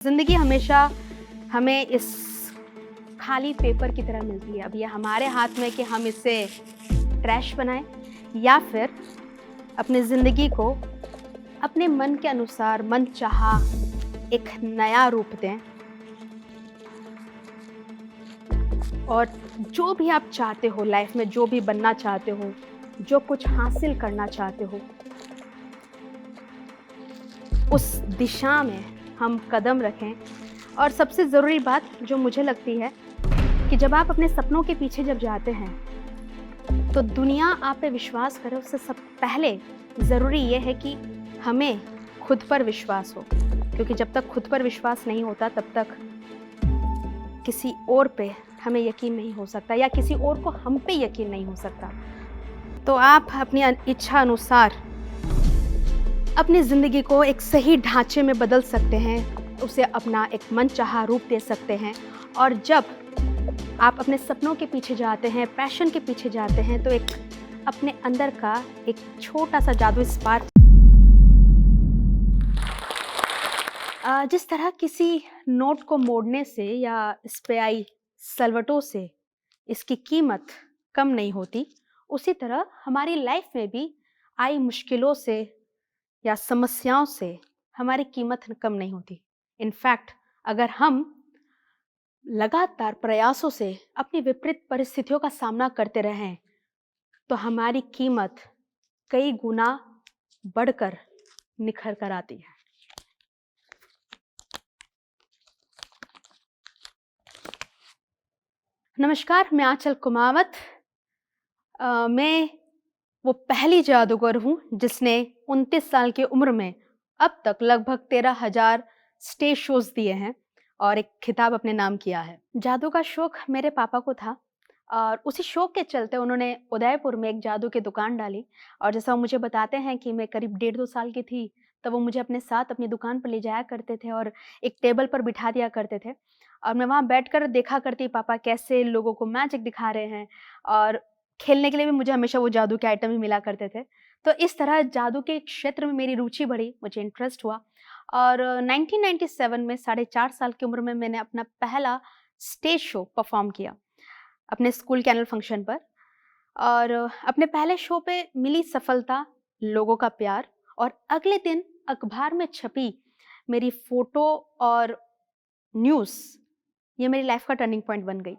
ज़िंदगी हमेशा हमें इस खाली पेपर की तरह मिलती है। अब ये हमारे हाथ में कि हम इसे ट्रैश बनाएँ या फिर अपनी ज़िंदगी को अपने मन के अनुसार मनचाहा एक नया रूप दें और जो भी आप चाहते हो लाइफ में, जो भी बनना चाहते हो, जो कुछ हासिल करना चाहते हो, उस दिशा में हम कदम रखें। और सबसे ज़रूरी बात जो मुझे लगती है कि जब आप अपने सपनों के पीछे जब जाते हैं, तो दुनिया आप पे विश्वास करे उससे सब पहले ज़रूरी ये है कि हमें खुद पर विश्वास हो। क्योंकि जब तक खुद पर विश्वास नहीं होता तब तक किसी और पे हमें यकीन नहीं हो सकता या किसी और को हम पे यकीन नहीं हो सकता। तो आप अपनी इच्छा अनुसार अपनी ज़िंदगी को एक सही ढांचे में बदल सकते हैं, उसे अपना एक मनचाहा रूप दे सकते हैं। और जब आप अपने सपनों के पीछे जाते हैं, पैशन के पीछे जाते हैं, तो एक अपने अंदर का एक छोटा-सा जादुई स्पार्क जिस तरह किसी नोट को मोड़ने से या इस पे आई सलवटों से इसकी कीमत कम नहीं होती, उसी तरह हमारी लाइफ में भी आई मुश्किलों से या समस्याओं से हमारी कीमत कम नहीं होती। इनफैक्ट अगर हम लगातार प्रयासों से अपनी विपरीत परिस्थितियों का सामना करते रहें, तो हमारी कीमत कई गुना बढ़कर निखर कर आती है। नमस्कार, मैं आंचल कुमावत। मैं वो पहली जादूगर हूँ जिसने 29 साल की उम्र में अब तक लगभग 13,000 स्टेज शोज़ दिए हैं और एक खिताब अपने नाम किया है। जादू का शौक मेरे पापा को था और उसी शौक के चलते उन्होंने उदयपुर में एक जादू की दुकान डाली। और जैसा वो मुझे बताते हैं कि मैं करीब 1.5-2 साल की थी, तब वो मुझे अपने साथ अपनी दुकान पर ले जाया करते थे और एक टेबल पर बिठा दिया करते थे। और मैं वहाँ बैठकर देखा करती पापा कैसे लोगों को मैजिक दिखा रहे हैं, और खेलने के लिए भी मुझे हमेशा वो जादू के आइटम ही मिला करते थे। तो इस तरह जादू के क्षेत्र में मेरी रुचि बढ़ी, मुझे इंटरेस्ट हुआ और 1997 में 4.5 साल की उम्र में मैंने अपना पहला स्टेज शो परफ़ॉर्म किया, अपने स्कूल के एनुअल फंक्शन पर। और अपने पहले शो पे मिली सफलता, लोगों का प्यार और अगले दिन अखबार में छपी मेरी फ़ोटो और न्यूज़, ये मेरी लाइफ़ का टर्निंग पॉइंट बन गई।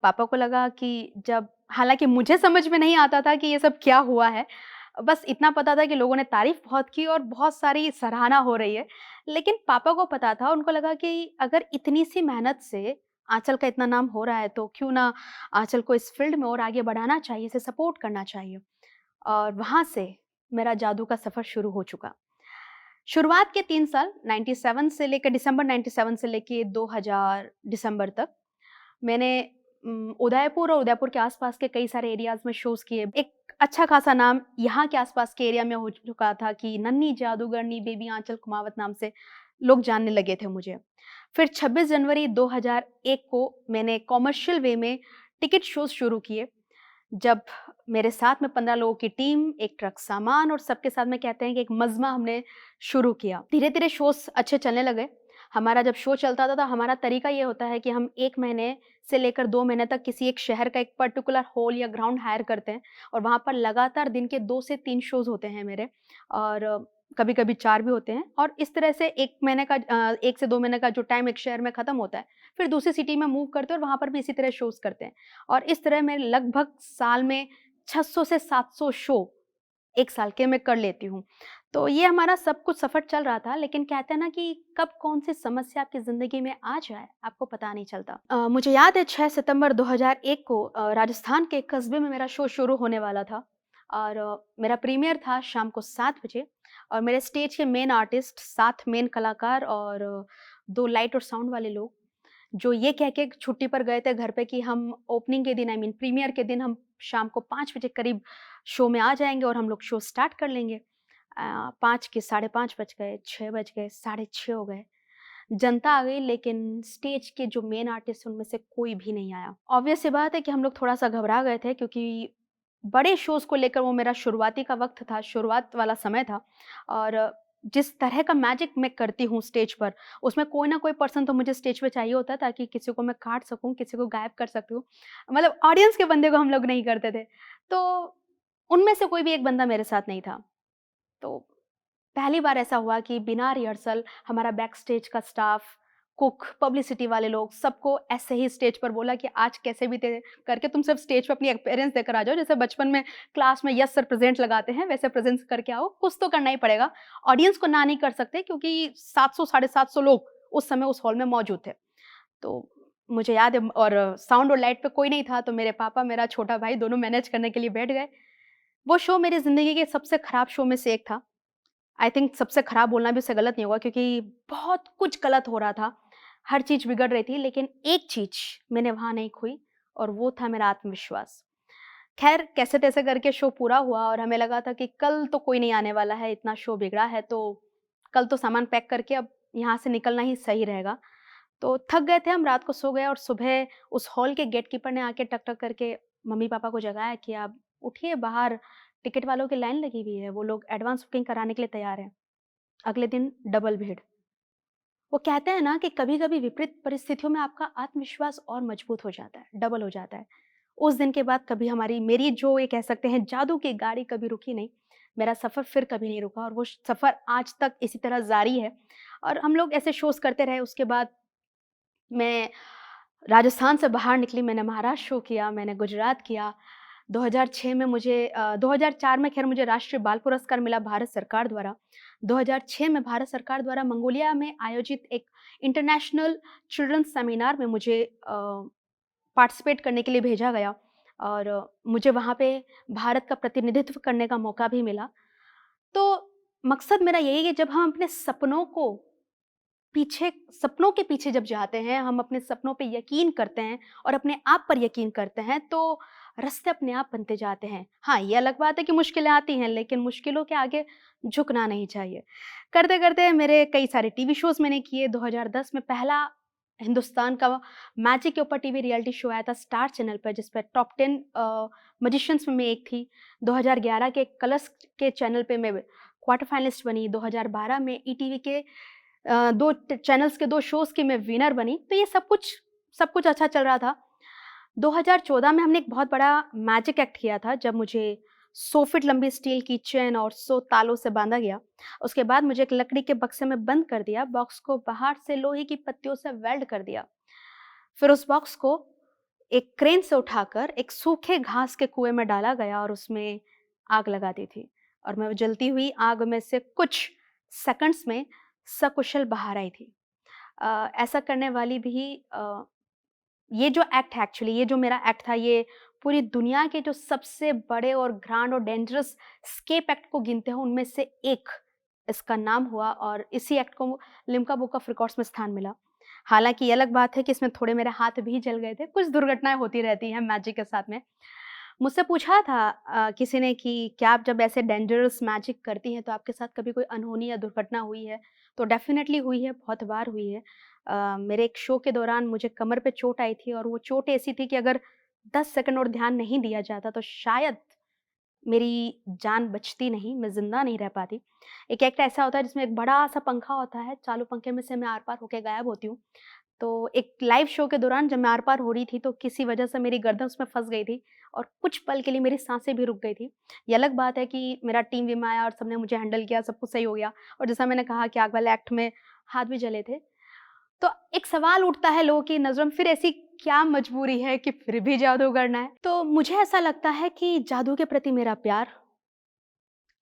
पापा को लगा कि जब, हालाँकि मुझे समझ में नहीं आता था कि ये सब क्या हुआ है, बस इतना पता था कि लोगों ने तारीफ़ बहुत की और बहुत सारी सराहना हो रही है। लेकिन पापा को पता था, उनको लगा कि अगर इतनी सी मेहनत से आँचल का इतना नाम हो रहा है, तो क्यों ना आँचल को इस फ़ील्ड में और आगे बढ़ाना चाहिए, इसे सपोर्ट करना चाहिए। और वहाँ से मेरा जादू का सफ़र शुरू हो चुका। शुरुआत के 3 साल 97 से लेकर दिसंबर 97 से लेके 2000 दिसंबर तक मैंने उदयपुर और उदयपुर के आसपास के कई सारे एरियाज़ में शोज़ किए। एक अच्छा खासा नाम यहाँ के आसपास के एरिया में हो चुका था कि नन्ही जादूगरनी बेबी आंचल कुमावत नाम से लोग जानने लगे थे मुझे। फिर 26 जनवरी 2001 को मैंने कॉमर्शियल वे में टिकट शोज़ शुरू किए, जब मेरे साथ में 15 लोगों की टीम, एक ट्रक सामान और सबके साथ में कहते हैं कि एक मज़मा हमने शुरू किया। धीरे-धीरे शोज़ अच्छे चलने लगे। हमारा जब शो चलता था तो हमारा तरीका ये होता है कि हम 1 महीने से लेकर 2 महीने तक किसी एक शहर का एक पर्टिकुलर हॉल या ग्राउंड हायर करते हैं और वहाँ पर लगातार दिन के 2 से 3 शोज़ होते हैं मेरे, और कभी-कभी 4 भी होते हैं। और इस तरह से 1 महीने का 1 से 2 महीने का जो टाइम एक शहर में खत्म होता है, फिर दूसरी सिटी में मूव करते हैं और वहाँ पर भी इसी तरह शोज़ करते हैं। और इस तरह मैं लगभग साल में 600 से 700 शो 1 साल के मैं कर लेती हूँ। तो ये हमारा सब कुछ सफ़र चल रहा था, लेकिन कहते हैं ना कि कब कौन-सी समस्या आपकी ज़िंदगी में आ जाए, आपको पता नहीं चलता। मुझे याद है 6 सितंबर 2001 को राजस्थान के एक कस्बे में मेरा शो शुरू होने वाला था और मेरा प्रीमियर था शाम को 7 बजे। और मेरे स्टेज के मेन आर्टिस्ट, 7 मेन कलाकार और 2 लाइट और साउंड वाले लोग, जो ये कह के छुट्टी पर गए थे घर पे कि हम ओपनिंग के दिन, आई मीन प्रीमियर के दिन, हम शाम को 5 बजे करीब शो में आ जाएँगे और हम लोग शो स्टार्ट कर लेंगे। 5 के साढ़े 5 बज गए, 6 बज गए, साढ़े 6 हो गए। जनता आ गई, लेकिन स्टेज के जो मेन आर्टिस्ट उनमें से कोई भी नहीं आया। ऑब्वियस सी बात है कि हम लोग थोड़ा-सा घबरा गए थे, क्योंकि बड़े शोज़ को लेकर वो मेरा शुरुआती का वक़्त था, शुरुआत वाला समय था। और जिस तरह का मैजिक मैं करती हूँ स्टेज पर, उसमें कोई ना कोई पर्सन तो मुझे स्टेज पे चाहिए होता है ताकि किसी को मैं काट सकूँ, किसी को गायब कर सकती हूँ। मतलब ऑडियंस के बंदे को हम लोग नहीं करते थे। तो उनमें से कोई भी एक बंदा मेरे साथ नहीं था। तो पहली बार ऐसा हुआ कि बिना रिहर्सल हमारा बैक स्टेज का स्टाफ, कुक, पब्लिसिटी वाले लोग सबको ऐसे ही स्टेज पर बोला कि आज कैसे भी करके तुम सब स्टेज पे अपनी अपीयरेंस देकर आ जाओ। जैसे बचपन में क्लास में यस सर प्रेजेंट लगाते हैं, वैसे प्रेजेंस करके आओ। कुछ तो करना ही पड़ेगा। ऑडियंस को ना नहीं कर सकते क्योंकि 700 साढ़े 700 लोग उस समय उस हॉल में मौजूद थे। तो मुझे याद है, और साउंड और लाइट पे कोई नहीं था, तो मेरे पापा, मेरा छोटा भाई दोनों मैनेज करने के लिए बैठ गए। वो शो मेरी ज़िंदगी के सबसे खराब शो में से एक था। आई थिंक सबसे खराब बोलना भी उससे गलत नहीं होगा क्योंकि बहुत कुछ गलत हो रहा था। हर चीज़ बिगड़ रही थी, लेकिन एक चीज़ मैंने वहाँ नहीं खोई, और वो था मेरा आत्मविश्वास। ख़ैर कैसे-तैसे करके शो पूरा हुआ और हमें लगा था कि कल तो कोई नहीं आने वाला है, इतना शो बिगड़ा है तो कल तो सामान पैक करके अब यहाँ से निकलना ही सही रहेगा। तो थक गए थे हम, रात को सो गए और सुबह उस हॉल के गेटकीपर ने आके टक-टक करके मम्मी-पापा को जगाया कि आप उठिए, बाहर टिकट वालों की लाइन लगी हुई है, वो लोग एडवांस बुकिंग कराने के लिए तैयार हैं। अगले दिन डबल भीड़। वो कहते हैं ना कि कभी-कभी विपरीत परिस्थितियों में आपका आत्मविश्वास और मजबूत हो जाता है, डबल हो जाता है। उस दिन के बाद कभी मेरी जो ये कह सकते हैं जादू की गाड़ी कभी रुकी नहीं। मेरा सफ़र फिर कभी नहीं रुका और वो सफ़र आज तक इसी तरह जारी है। और हम लोग ऐसे शोज़ करते रहे। उसके बाद मैं राजस्थान से बाहर निकली, मैंने महाराष्ट्र शो किया, मैंने गुजरात किया। 2006 में 2004 में ख़ैर मुझे राष्ट्रीय बाल पुरस्कार मिला भारत सरकार द्वारा। 2006 में भारत सरकार द्वारा मंगोलिया में आयोजित एक इंटरनेशनल चिल्ड्रंस सेमिनार में मुझे पार्टिसिपेट करने के लिए भेजा गया और मुझे वहाँ पे भारत का प्रतिनिधित्व करने का मौका भी मिला। तो मकसद मेरा यही है कि जब हम अपने सपनों के पीछे जब जाते हैं, हम अपने सपनों पे यकीन करते हैं और अपने आप पर यकीन करते हैं, तो रास्ते अपने आप बनते जाते हैं। हाँ, ये अलग बात है कि मुश्किलें आती हैं, लेकिन मुश्किलों के आगे झुकना नहीं चाहिए। करते-करते मेरे कई सारे टीवी शोज़ मैंने किए। 2010 में पहला हिंदुस्तान का मैजिक के ऊपर टीवी रियलिटी शो आया था स्टार चैनल पर, जिस पे टॉप 10 मैजिशियंस में मैं एक थी। 2011 के कलर्स के चैनल पे मैं क्वार्टर फाइनलिस्ट बनी। 2012 में ईटीवी के 2 चैनल्स के 2 शोज़ की मैं विनर बनी। तो ये सब कुछ अच्छा चल रहा था। 2014 में हमने एक बहुत बड़ा मैजिक एक्ट किया था, जब मुझे 100 फीट लंबी स्टील की चेन और 100 तालों से बांधा गया। उसके बाद मुझे एक लकड़ी के बक्से में बंद कर दिया, बॉक्स को बाहर से लोहे की पत्तियों से वेल्ड कर दिया। फिर उस बॉक्स को एक क्रेन से उठाकर एक सूखे घास के कुएं में डाला गया और उसमें आग लगा दी थी, और मैं वो जलती हुई आग में से कुछ सेकंड्स में सकुशल बाहर आई थी। ऐसा करने वाली भी ये जो एक्ट है, एक्चुअली ये जो मेरा एक्ट था, ये पूरी दुनिया के जो सबसे बड़े और ग्रैंड और डेंजरस एस्केप एक्ट को गिनते हैं उनमें से एक इसका नाम हुआ, और इसी एक्ट को लिम्का बुक ऑफ रिकॉर्ड्स में स्थान मिला। हालाँकि ये अलग बात है कि इसमें थोड़े मेरे हाथ भी जल गए थे, कुछ दुर्घटनाएँ होती रहती हैं मैजिक के साथ में। मुझसे पूछा था किसी ने कि क्या आप जब ऐसे डेंजरस मैजिक करती हैं तो आपके साथ कभी कोई अनहोनी या दुर्घटना हुई है? तो डेफ़िनेटली हुई है, बहुत बार हुई है। मेरे एक शो के दौरान मुझे कमर पे चोट आई थी और वो चोट ऐसी थी कि अगर 10 सेकंड और ध्यान नहीं दिया जाता तो शायद मेरी जान बचती नहीं, मैं ज़िंदा नहीं रह पाती। एक एक्ट ऐसा होता है जिसमें एक बड़ा-सा पंखा होता है, चालू पंखे में से मैं आर-पार होके गायब होती हूँ। तो एक लाइव शो के दौरान जब मैं आर-पार हो रही थी तो किसी वजह से मेरी गर्दन उसमें फँस गई थी और कुछ पल के लिए मेरी साँसें भी रुक गई थी। ये अलग बात है कि मेरा टीम भी में आया और सबने मुझे हैंडल किया, सब कुछ सही हो गया, और जैसा मैंने कहा कि आग वाले एक्ट में हाथ भी जले थे। तो एक सवाल उठता है लोगों की नज़रों में, फिर ऐसी क्या मजबूरी है कि फिर भी जादू करना है? तो मुझे ऐसा लगता है कि जादू के प्रति मेरा प्यार,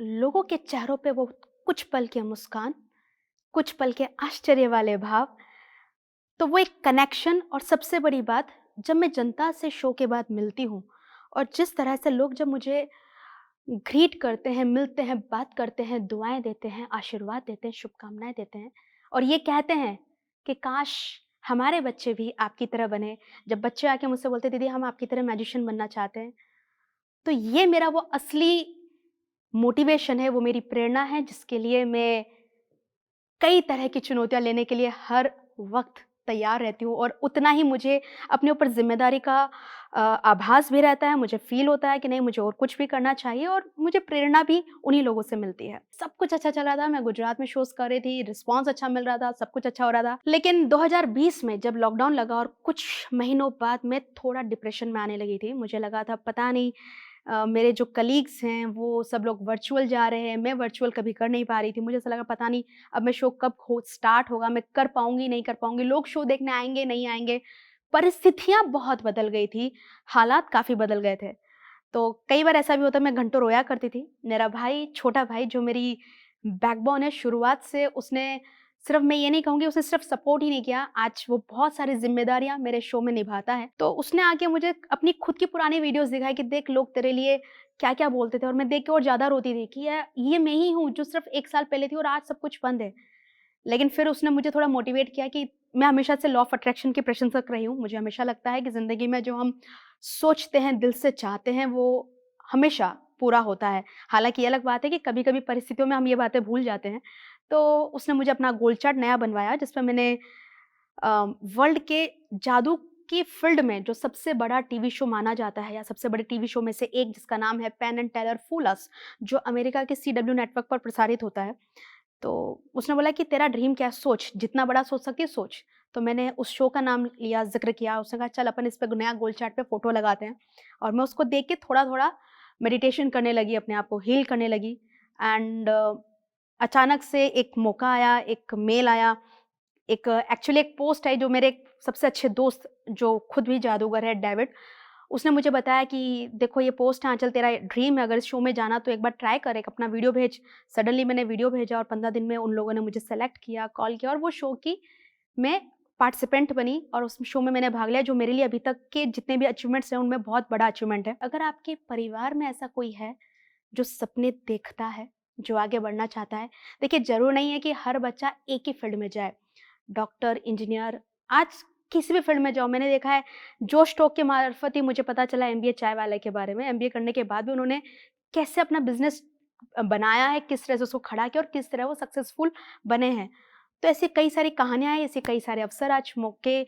लोगों के चेहरों पे वो कुछ पल की मुस्कान, कुछ पल के आश्चर्य वाले भाव, तो वो एक कनेक्शन, और सबसे बड़ी बात, जब मैं जनता से शो के बाद मिलती हूँ और जिस तरह से लोग जब मुझे ग्रीट करते हैं, मिलते हैं, बात करते हैं, दुआएँ देते हैं, आशीर्वाद देते हैं, शुभकामनाएँ देते हैं और ये कहते हैं कि काश हमारे बच्चे भी आपकी तरह बने। जब बच्चे आके मुझसे बोलते हैं, दीदी हम आपकी तरह मैजिशियन बनना चाहते हैं, तो ये मेरा वो असली मोटिवेशन है, वो मेरी प्रेरणा है जिसके लिए मैं कई तरह की चुनौतियाँ लेने के लिए हर वक़्त तैयार रहती हूँ और उतना ही मुझे अपने ऊपर ज़िम्मेदारी का आभास भी रहता है, मुझे फ़ील होता है कि नहीं मुझे और कुछ भी करना चाहिए और मुझे प्रेरणा भी उन्हीं लोगों से मिलती है। सब कुछ अच्छा चल रहा था, मैं गुजरात में शोज़ कर रही थी, रिस्पॉन्स अच्छा मिल रहा था, सब कुछ अच्छा हो रहा था। लेकिन 2020 में जब लॉकडाउन लगा और कुछ महीनों बाद मैं थोड़ा डिप्रेशन में आने लगी थी। मुझे लगा था पता नहीं मेरे जो कलीग्स हैं वो सब लोग वर्चुअल जा रहे हैं, मैं वर्चुअल कभी कर नहीं पा रही थी। मुझे ऐसा लगा पता नहीं अब मैं शो कब हो स्टार्ट होगा, मैं कर पाऊँगी, नहीं कर पाऊँगी, लोग शो देखने आएँगे, नहीं आएँगे। परिस्थितियाँ बहुत बदल गई थी, हालात काफ़ी बदल गए थे। तो कई बार ऐसा भी होता है मैं घंटों रोया करती थी। मेरा भाई, छोटा भाई जो मेरी बैकबोन है शुरुआत से उसने सिर्फ़ मैं ये नहीं कहूँगी उसने सिर्फ़ सपोर्ट ही नहीं किया, आज वो बहुत सारी ज़िम्मेदारियाँ मेरे शो में निभाता है। तो उसने आके मुझे अपनी खुद की पुरानी वीडियोज़ दिखाई कि देख लोग तेरे लिए क्या-क्या बोलते थे और मैं देख के और ज़्यादा रोती थी कि यार ये मैं ही हूँ जो सिर्फ़ 1 साल पहले थी और आज सब कुछ बंद है। लेकिन फिर उसने मुझे थोड़ा मोटिवेट किया कि मैं हमेशा से लॉ ऑफ अट्रैक्शन की प्रशंसक रही हूँ। मुझे हमेशा लगता है कि ज़िंदगी में जो हम सोचते हैं, दिल से चाहते हैं, वो हमेशा पूरा होता है। हालाँकि ये अलग बात है कि कभी-कभी परिस्थितियों में हम ये बातें भूल जाते हैं। तो उसने मुझे अपना गोल चार्ट नया बनवाया जिसमें मैंने वर्ल्ड के जादू की फ़ील्ड में जो सबसे बड़ा टीवी शो माना जाता है या सबसे बड़े टीवी शो में से एक जिसका नाम है पेन एंड टेलर फूल अस, जो अमेरिका के सीडब्ल्यू नेटवर्क पर प्रसारित होता है। तो उसने बोला कि तेरा ड्रीम क्या है? सोच, जितना बड़ा सोच सकती है सोच। तो मैंने उस शो का नाम लिया, ज़िक्र किया, उसने कहा चल अपन इस पे नया गोल चार्ट पे फ़ोटो लगाते हैं और मैं उसको देख के थोड़ा-थोड़ा मेडिटेशन करने लगी, अपने आप को हील करने लगी एंड अचानक से एक मौका आया, एक मेल आया, एक एक्चुअली एक पोस्ट आई जो मेरे एक सबसे अच्छे दोस्त जो खुद भी जादूगर है डेविड, उसने मुझे बताया कि देखो ये पोस्ट है आंचल तेरा ड्रीम है अगर इस शो में जाना तो एक बार ट्राई कर, एक अपना वीडियो भेज। सडनली मैंने वीडियो भेजा और 15 दिन में उन लोगों ने मुझे सेलेक्ट किया, कॉल किया और वो शो की मैं पार्टिसिपेंट बनी और उस शो में मैंने भाग लिया जो मेरे लिए अभी तक के जितने भी अचीवमेंट्स हैं उनमें बहुत बड़ा अचीवमेंट है। अगर आपके परिवार में ऐसा कोई है जो सपने देखता है, जो आगे बढ़ना चाहता है, देखिए ज़रूर नहीं है कि हर बच्चा एक ही फील्ड में जाए। डॉक्टर, इंजीनियर, आज किसी भी फील्ड में जाओ मैंने देखा है जोश टॉक के मार्फत ही मुझे पता चला एमबीए चाय वाले के बारे में। एमबीए करने के बाद भी उन्होंने कैसे अपना बिज़नेस बनाया है, किस तरह से उसको खड़ा किया और किस तरह वो सक्सेसफुल बने हैं। तो ऐसी कई सारी कहानियाँ हैं, ऐसे कई सारे अवसर आज मौके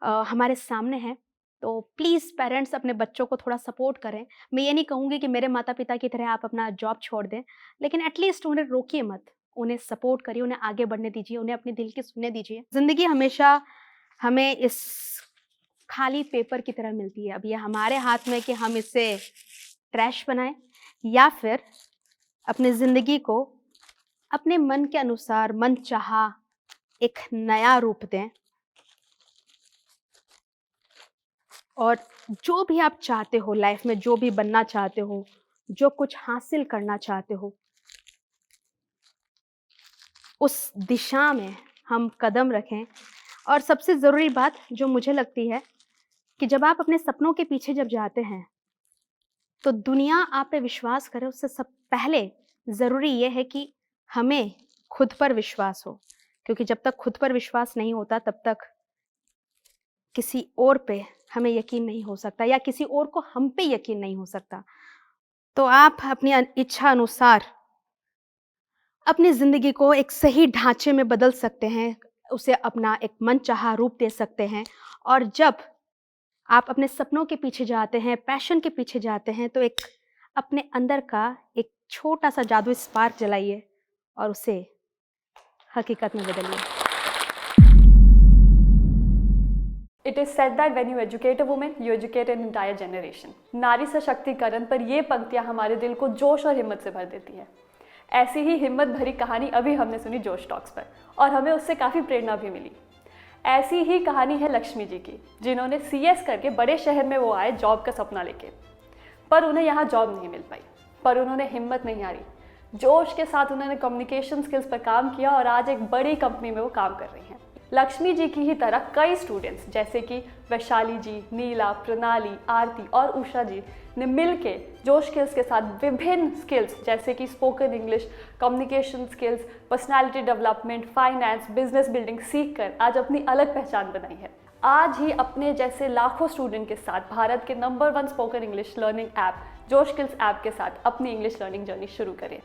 हमारे सामने हैं। तो प्लीज़ पेरेंट्स अपने बच्चों को थोड़ा सपोर्ट करें। मैं ये नहीं कहूँगी कि मेरे माता-पिता की तरह आप अपना जॉब छोड़ दें, लेकिन एट लीस्ट उन्हें रोकिए मत। उन्हें सपोर्ट करिए, उन्हें आगे बढ़ने दीजिए, उन्हें अपने दिल की सुनने दीजिए। ज़िंदगी हमेशा हमें इस खाली पेपर की तरह मिलती है। अब ये हमारे हाथ में है कि हम इसे ट्रैश बनाएँ या फिर अपनी ज़िंदगी को अपने मन के अनुसार मनचाहा एक नया रूप दें और जो भी आप चाहते हो लाइफ में, जो भी बनना चाहते हो, जो कुछ हासिल करना चाहते हो, उस दिशा में हम कदम रखें। और सबसे ज़रूरी बात जो मुझे लगती है कि जब आप अपने सपनों के पीछे जब जाते हैं, तो दुनिया आप पे विश्वास करे उससे सब पहले ज़रूरी ये है कि हमें खुद पर विश्वास हो। क्योंकि जब तक खुद पर विश्वास नहीं होता तब तक किसी और पे हमें यकीन नहीं हो सकता या किसी और को हम पे यकीन नहीं हो सकता। तो आप अपनी इच्छा अनुसार अपनी ज़िंदगी को एक सही ढाँचे में बदल सकते हैं, उसे अपना एक मनचाहा रूप दे सकते हैं और जब आप अपने सपनों के पीछे जाते हैं, पैशन के पीछे जाते हैं, तो एक अपने अंदर का एक छोटा-सा जादुई स्पार्क जलाइए और उसे हकीकत में बदलिए। It is said that when you educate a woman, you educate an entire generation. नारी सशक्तिकरण पर ये पंक्तियाँ हमारे दिल को जोश और हिम्मत से भर देती है। ऐसी ही हिम्मत भरी कहानी अभी हमने सुनी जोश टॉक्स पर और हमें उससे काफ़ी प्रेरणा भी मिली। ऐसी ही कहानी है लक्ष्मी जी की, जिन्होंने CS करके बड़े शहर में वो आए जॉब का सपना लेके, पर उन्हें यहाँ जॉब नहीं मिल पाई। पर उन्होंने हिम्मत नहीं हारी, जोश के साथ उन्होंने कम्युनिकेशन स्किल्स पर काम किया और आज एक बड़ी कंपनी में वो काम कर रही हैं। लक्ष्मी जी की ही तरह कई स्टूडेंट्स जैसे कि वैशाली जी, नीला, प्रणाली, आरती और उषा जी ने मिलके जोश स्किल्स के साथ विभिन्न स्किल्स जैसे कि spoken English, communication skills, personality development, finance, business building सीख कर आज अपनी अलग पहचान बनाई है। आज ही अपने जैसे लाखों स्टूडेंट के साथ भारत के number 1 spoken English learning app जोश स्किल्स ऐप के साथ अपनी इंग्लिश लर्निंग जर्नी शुरू करें।